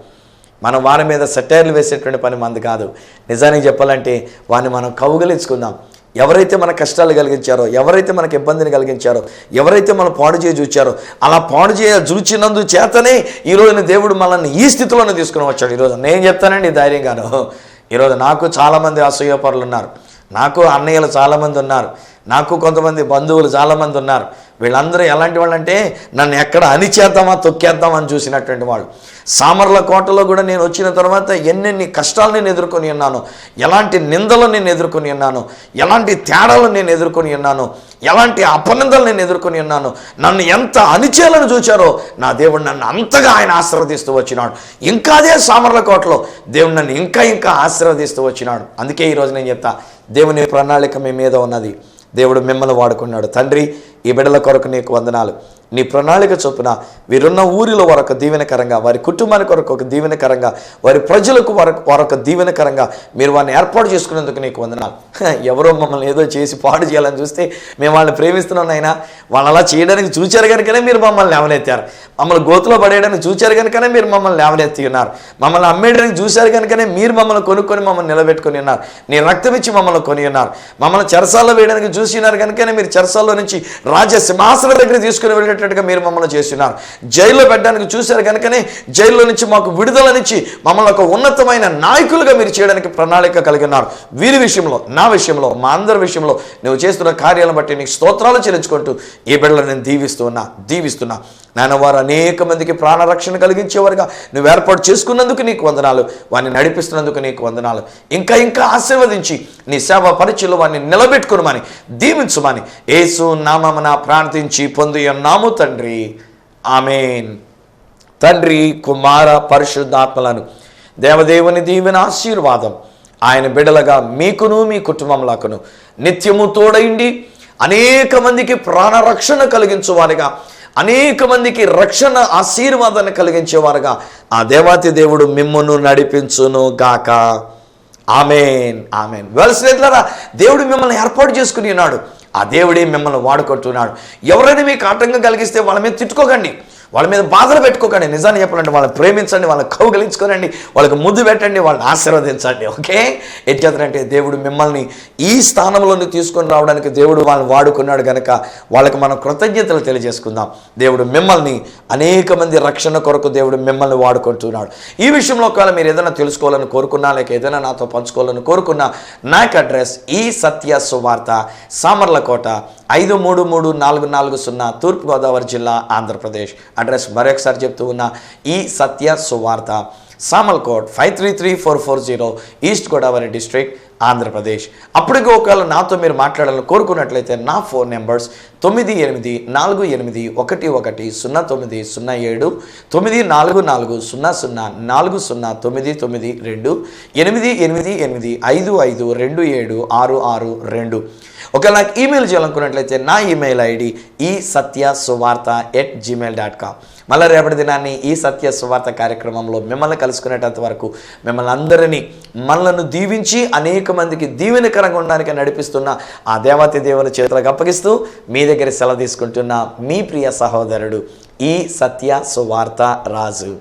మనం వారి మీద సెటైర్లు వేసేటువంటి పని మనది కాదు. నిజానికి చెప్పాలంటే వారిని మనం కౌగిలించుకుందాం. ఎవరైతే మన కష్టాలు కలిగించారో, ఎవరైతే మనకు ఇబ్బందిని కలిగించారో, ఎవరైతే మనం పాడు చేయ చూచారో, అలా పాడు చేయ చూచినందు చేతనే ఈరోజున దేవుడు మనల్ని ఈ స్థితిలోనే తీసుకుని వచ్చాడు. ఈరోజు నేను చెప్తానండి ధైర్యంగాను, ఈరోజు నాకు చాలామంది అసూయపరులు ఉన్నారు, నాకు అన్నయ్యలు చాలామంది ఉన్నారు, నాకు కొంతమంది బంధువులు చాలామంది ఉన్నారు. వీళ్ళందరూ ఎలాంటి వాళ్ళు అంటే నన్ను ఎక్కడ అణిచేద్దామా తొక్కేద్దామని చూసినటువంటి వాళ్ళు. సామర్ల కోటలో కూడా నేను వచ్చిన తర్వాత ఎన్నెన్ని కష్టాలు నేను ఎదుర్కొని ఉన్నాను, ఎలాంటి నిందలు నేను ఎదుర్కొని ఉన్నాను, ఎలాంటి తేడాలు నేను ఎదుర్కొని ఉన్నాను, ఎలాంటి అపనిందలు నేను ఎదుర్కొని ఉన్నాను. నన్ను ఎంత అణిచేయాలని చూచారో నా దేవుడు నన్ను అంతగా ఆయన ఆశీర్వదిస్తూ వచ్చినాడు. ఇంకా అదే సామర్ల కోటలో దేవుడు నన్ను ఇంకా ఇంకా ఆశీర్వదిస్తూ వచ్చినాడు. అందుకే ఈరోజు నేను చెప్తా, దేవుని ప్రణాళిక మీ మీద ఉన్నది. దేవుడు మిమ్మల్ని వాడుకున్నాడు. తండ్రి, ఈ బిడ్డల కొరకు నీకు వందనాలు. నీ ప్రణాళిక చొప్పున వీరున్న ఊరిలో వారొక దీవెనకరంగా, వారి కుటుంబానికి కొరకు ఒక దీవెనకరంగా, వారి ప్రజలకు వారొక దీవెనకరంగా మీరు వారిని ఏర్పాటు చేసుకునేందుకు నీకు వందనాలు. ఎవరో మమ్మల్ని ఏదో చేసి పాడు చేయాలని చూస్తే మేము వాళ్ళని ప్రేమిస్తున్నాం అయినా వాళ్ళు అలా చేయడానికి చూచారు కనుకనే మీరు మమ్మల్ని లేవనెత్తారు. మమ్మల్ని గోతులో పడేయడానికి చూచారు కనుకనే మీరు మమ్మల్ని లేవనెత్తి ఉన్నారు. మమ్మల్ని అమ్మేయడానికి చూశారు కనుకనే మీరు మమ్మల్ని కొనుక్కొని మమ్మల్ని నిలబెట్టుకుని ఉన్నారు. నీ రక్తం ఇచ్చి మమ్మల్ని కొని ఉన్నారు. మమ్మల్ని చెరసాల్లో వేయడానికి చూసినారు కనుకనే మీరు చెరసాల్లో నుంచి రాజసింహాసనం దగ్గర తీసుకుని వెళ్ళేటట్టుగా మీరు మమ్మల్ని చేస్తున్నారు. జైల్లో పెట్టడానికి చూశారు కనుకనే జైల్లో నుంచి మాకు విడుదలనిచ్చి మమ్మల్ని ఒక ఉన్నతమైన నాయకులుగా మీరు చేయడానికి ప్రణాళిక కలిగి ఉన్నారు. వీరి విషయంలో, నా విషయంలో, మా అందరి విషయంలో నువ్వు చేస్తున్న కార్యాలను బట్టి నీకు స్తోత్రాలు చెల్లించుకుంటూ ఈ బిడ్డలను నేను దీవిస్తున్నా నాయన. వారు అనేక మందికి ప్రాణరక్షణ కలిగించేవారుగా నువ్వు ఏర్పాటు చేసుకున్నందుకు నీకు వందనాలు. వారిని నడిపిస్తున్నందుకు నీకు వందనాలు. ఇంకా ఇంకా ఆశీర్వదించి నీ సేవ పరిచయలో వారిని నిలబెట్టుకునమని, దీవించమని యేసు నామమున ప్రార్థించి పొంది ఉన్నాము తండ్రి. ఆమేన్. తండ్రి, కుమార, పరిశుద్ధాత్మలను దేవదేవుని దీవెన ఆశీర్వాదం ఆయన బిడ్డలుగా మీకును మీ కుటుంబములకును నిత్యము తోడైండి అనేక మందికి ప్రాణరక్షణ కలిగించువారుగా, అనేక మందికి రక్షణ ఆశీర్వాదాన్ని కలిగించేవారుగా ఆ దేవాతి దేవుడు మిమ్మును నడిపించును గాక. ఆమేన్, ఆమేన్. స్నేహితులారా, దేవుడు మిమ్మల్ని ఏర్పాటు చేసుకుని ఉన్నాడు. ఆ దేవుడే మిమ్మల్ని వాడుకుంటున్నాడు. ఎవరైనా మీకు ఆటంకం కలిగిస్తే వాళ్ళ మీద తిట్టుకోకండి. వాళ్ళ మీద బాధలు పెట్టుకోకండి. నిజాన్ని చెప్పాలంటే వాళ్ళని ప్రేమించండి, వాళ్ళని కౌగిలించుకోనండి, వాళ్ళకి ముద్దు పెట్టండి, వాళ్ళని ఆశీర్వదించండి. ఓకే, ఏం చేస్తారంటే దేవుడు మిమ్మల్ని ఈ స్థానంలోకి తీసుకొని రావడానికి దేవుడు వాళ్ళని వాడుకున్నాడు కనుక వాళ్ళకి మనం కృతజ్ఞతలు తెలియజేసుకుందాం. దేవుడు మిమ్మల్ని అనేక మంది రక్షణ కొరకు దేవుడు మిమ్మల్ని వాడుకుంటున్నాడు. ఈ విషయంలో ఒకవేళ మీరు ఏదైనా తెలుసుకోవాలని కోరుకున్నా, లేక ఏదైనా నాతో పంచుకోవాలని కోరుకున్నా, నాకు అడ్రస్ ఈ సత్య సువార్త, సామర్లకోట 533440, తూర్పుగోదావరి జిల్లా, ఆంధ్రప్రదేశ్. అడ్రస్ మరొకసారి చెప్తూ ఉన్నా, ఈ సత్య సువార్త, సామర్లకోట్ 533440, ఈస్ట్ గోదావరి డిస్ట్రిక్ట్, ఆంధ్రప్రదేశ్. అప్పటికి ఒకవేళ నాతో మీరు మాట్లాడాలని కోరుకున్నట్లయితే నా ఫోన్ నెంబర్స్ 9848110907, 9440040992, 888855276662. ఒకవేళ నాకు ఈమెయిల్ చేయాలనుకున్నట్లయితే నా ఈమెయిల్ ఐడి esatyasuvartha@gmail.com. మళ్ళీ రేపటి దినాన్ని ఈ సత్య సువార్త కార్యక్రమంలో మిమ్మల్ని కలుసుకునేటంత వరకు మిమ్మల్ని అందరినీ మనలను దీవించి అనేక మందికి దీవెనకరంగా ఉండడానికి నడిపిస్తున్న ఆ దేవాతి దేవుని చేతులకు అప్పగిస్తూ మీ దగ్గర సెలవు తీసుకుంటున్న మీ ప్రియ సహోదరుడు ఈ సత్య సువార్త రాజు.